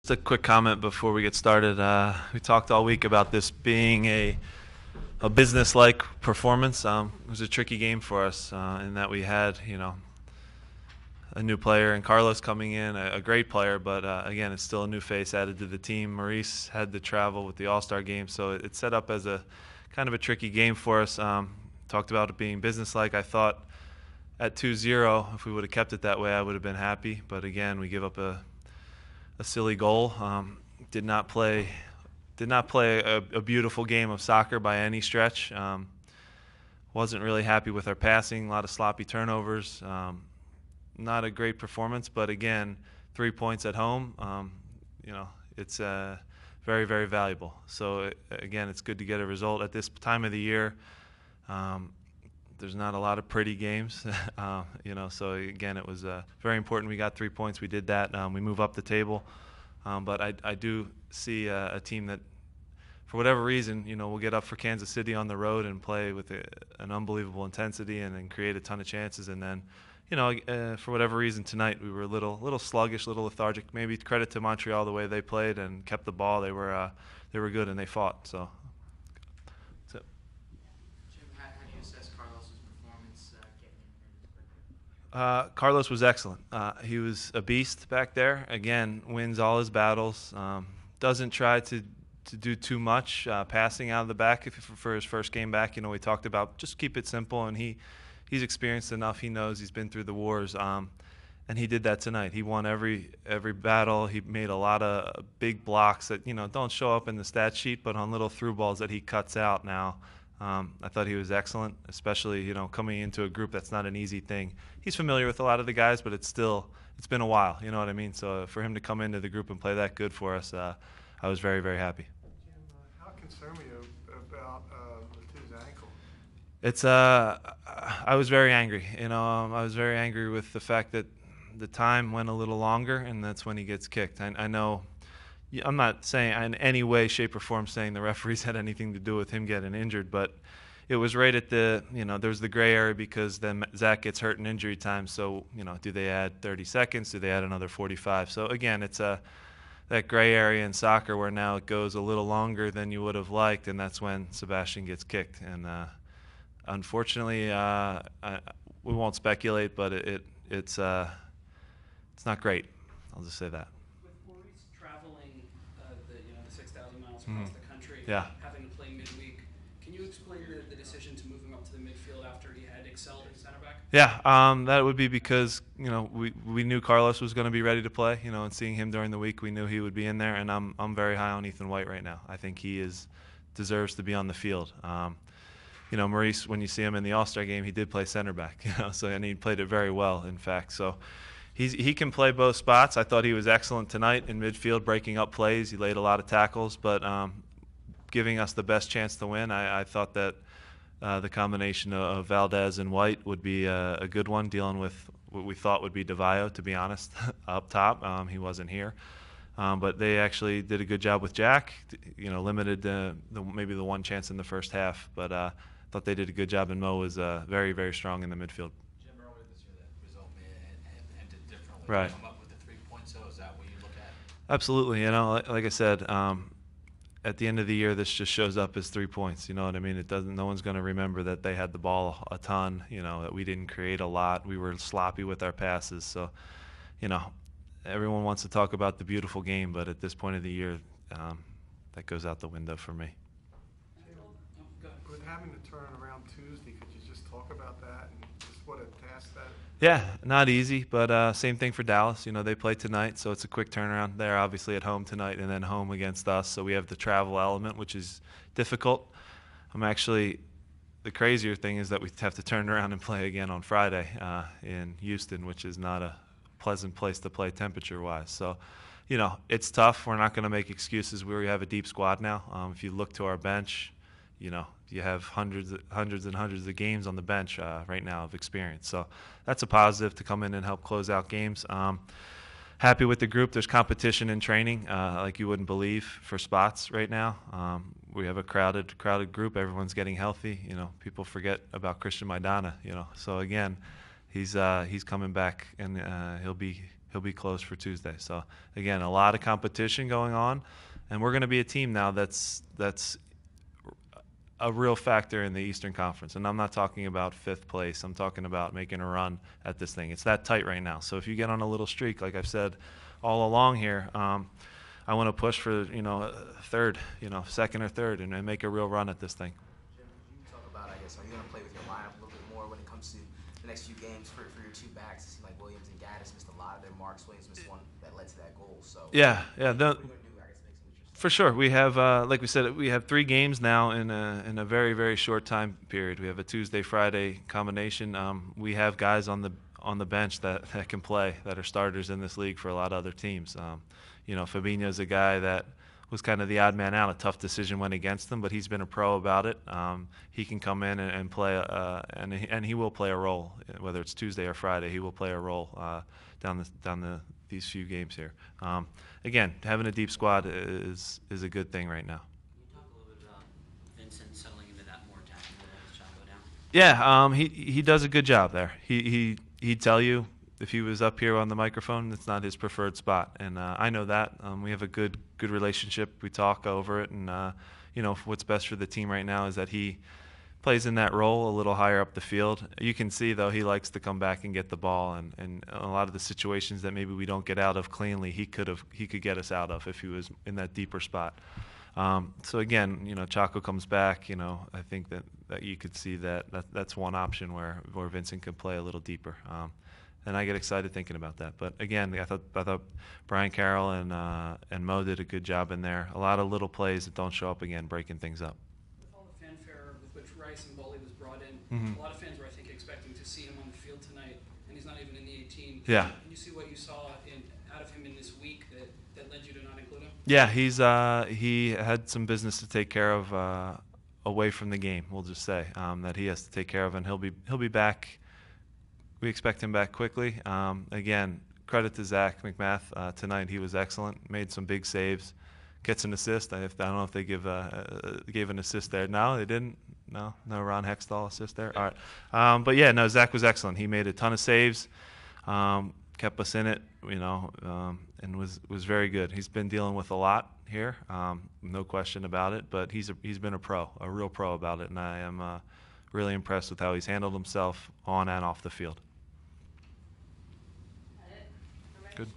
Just a quick comment before we get started. We talked all week about this being a business-like performance. It was a tricky game for us in that we had, a new player and Carlos coming in, a great player, but again, it's still a new face added to the team. Maurice had to travel with the All-Star game, so it set up as a kind of a tricky game for us. Talked about it being business-like. I thought at 2-0, if we would have kept it that way, I would have been happy. But again, we give up a silly goal. Did not play a beautiful game of soccer by any stretch. Wasn't really happy with our passing. A lot of sloppy turnovers. Not a great performance, but again, 3 points at home. It's very, very valuable. So again, it's good to get a result at this time of the year. There's not a lot of pretty games, So again, it was very important. We got 3 points. We did that. We move up the table, but I do see a team that, for whatever reason, we'll get up for Kansas City on the road and play with an unbelievable intensity and then create a ton of chances. And then, for whatever reason tonight we were a little sluggish, a little lethargic. Maybe credit to Montreal the way they played and kept the ball. They were good and they fought. So. Carlos was excellent. He was a beast back there. Again, wins all his battles. Doesn't try to do too much passing out of the back for his first game back. We talked about just keep it simple, and he's experienced enough. He knows he's been through the wars, and he did that tonight. He won every battle. He made a lot of big blocks that don't show up in the stat sheet, but on little through balls that he cuts out now. I thought he was excellent, especially coming into a group that's not an easy thing. He's familiar with a lot of the guys, but it's been a while. You know what I mean? So for him to come into the group and play that good for us, I was very, very happy. Jim, how concerned were you about Latu's ankle? I was very angry. I was very angry with the fact that the time went a little longer, and that's when he gets kicked. I know. I'm not saying in any way, shape, or form saying the referees had anything to do with him getting injured, but it was right at there's the gray area because then Zach gets hurt in injury time. So, do they add 30 seconds? Do they add another 45? So, again, it's that gray area in soccer where now it goes a little longer than you would have liked, and that's when Sebastian gets kicked. And unfortunately, we won't speculate, but it's not great. I'll just say that. Across the country, yeah. Having to play midweek. Can you explain the decision to move him up to the midfield after he had excelled at center back? Yeah, that would be because we knew Carlos was going to be ready to play. And seeing him during the week, we knew he would be in there. And I'm very high on Ethan White right now. I think he deserves to be on the field. Maurice, when you see him in the All-Star game, he did play center back. And he played it very well, in fact. So. He can play both spots. I thought he was excellent tonight in midfield, breaking up plays. He laid a lot of tackles, but giving us the best chance to win. I thought that the combination of Valdez and White would be a good one, dealing with what we thought would be DeVio, to be honest, up top. He wasn't here. But they actually did a good job with Jack, limited maybe the one chance in the first half. But I thought they did a good job, and Mo was very, very strong in the midfield. Right. Come up with the 3 points. So is that what you look at? Absolutely. Like I said, at the end of the year, this just shows up as 3 points. You know what I mean? It doesn't. No one's going to remember that they had the ball a ton. That we didn't create a lot. We were sloppy with our passes. So, everyone wants to talk about the beautiful game, but at this point of the year, that goes out the window for me. With having to turn around Tuesday, could you just talk about that and just what a task that? Yeah, not easy, but same thing for Dallas. They play tonight, so it's a quick turnaround. They're obviously at home tonight and then home against us, so we have the travel element, which is difficult. The crazier thing is that we have to turn around and play again on Friday in Houston, which is not a pleasant place to play temperature-wise. So, it's tough. We're not going to make excuses. We have a deep squad now. If you look to our bench, you have hundreds and hundreds of games on the bench right now of experience. So that's a positive to come in and help close out games. Happy with the group. There's competition in training like you wouldn't believe for spots right now. We have a crowded group. Everyone's getting healthy. People forget about Christian Maidana. So again, he's coming back and he'll be he'll be closed for Tuesday. So again, a lot of competition going on, and we're going to be a team now that's a real factor in the Eastern Conference. And I'm not talking about 5th place. I'm talking about making a run at this thing. It's that tight right now. So if you get on a little streak, like I've said all along here, I want to push for, third, second or third, and make a real run at this thing. Jim, could you talk about, I guess, are you going to play with your lineup a little bit more when it comes to the next few games for your two backs? It seemed like Williams and Gaddis missed a lot of their marks. Williams missed one that led to that goal. So Yeah. what are you going to do, I guess, to make some interesting? For sure. We have, like we said, we have 3 games now in a very, very short time period. We have a Tuesday, Friday combination. We have guys on the bench that can play, that are starters in this league for a lot of other teams. Fabinho's a guy that was kind of the odd man out. A tough decision went against him, but he's been a pro about it. He can come in and play, and he will play a role, whether it's Tuesday or Friday. He will play a role down these few games here. Again, having a deep squad is a good thing right now. Can you talk a little bit about Vincent settling into that more attacking role as Chaco down? Yeah, he does a good job there. He'd tell you if he was up here on the microphone, it's not his preferred spot, and I know that. We have a good relationship. We talk over it, and what's best for the team right now is that he plays in that role a little higher up the field. You can see, though, he likes to come back and get the ball, and a lot of the situations that maybe we don't get out of cleanly, he could get us out of if he was in that deeper spot. So again, Chaco comes back. I think that you could see that's one option where Vincent could play a little deeper. And I get excited thinking about that. But again, I thought Brian Carroll and Mo did a good job in there. A lot of little plays that don't show up again, breaking things up. With all the fanfare with which Rice and Boley was brought in, Mm-hmm. a lot of fans were, I think, expecting to see him on the field tonight, and he's not even in the 18. Yeah. Can you see what you saw out of him in this week that led you to not include him? Yeah, he had some business to take care of away from the game. We'll just say that he has to take care of, and he'll be back. We expect him back quickly. Again, credit to Zach McMath tonight. He was excellent. Made some big saves. Gets an assist. I don't know if they gave an assist there. No, they didn't. No Ron Hextall assist there. All right. But yeah, no, Zach was excellent. He made a ton of saves. Kept us in it. And was very good. He's been dealing with a lot here. No question about it. But he's been a real pro about it, and I am really impressed with how he's handled himself on and off the field. Good.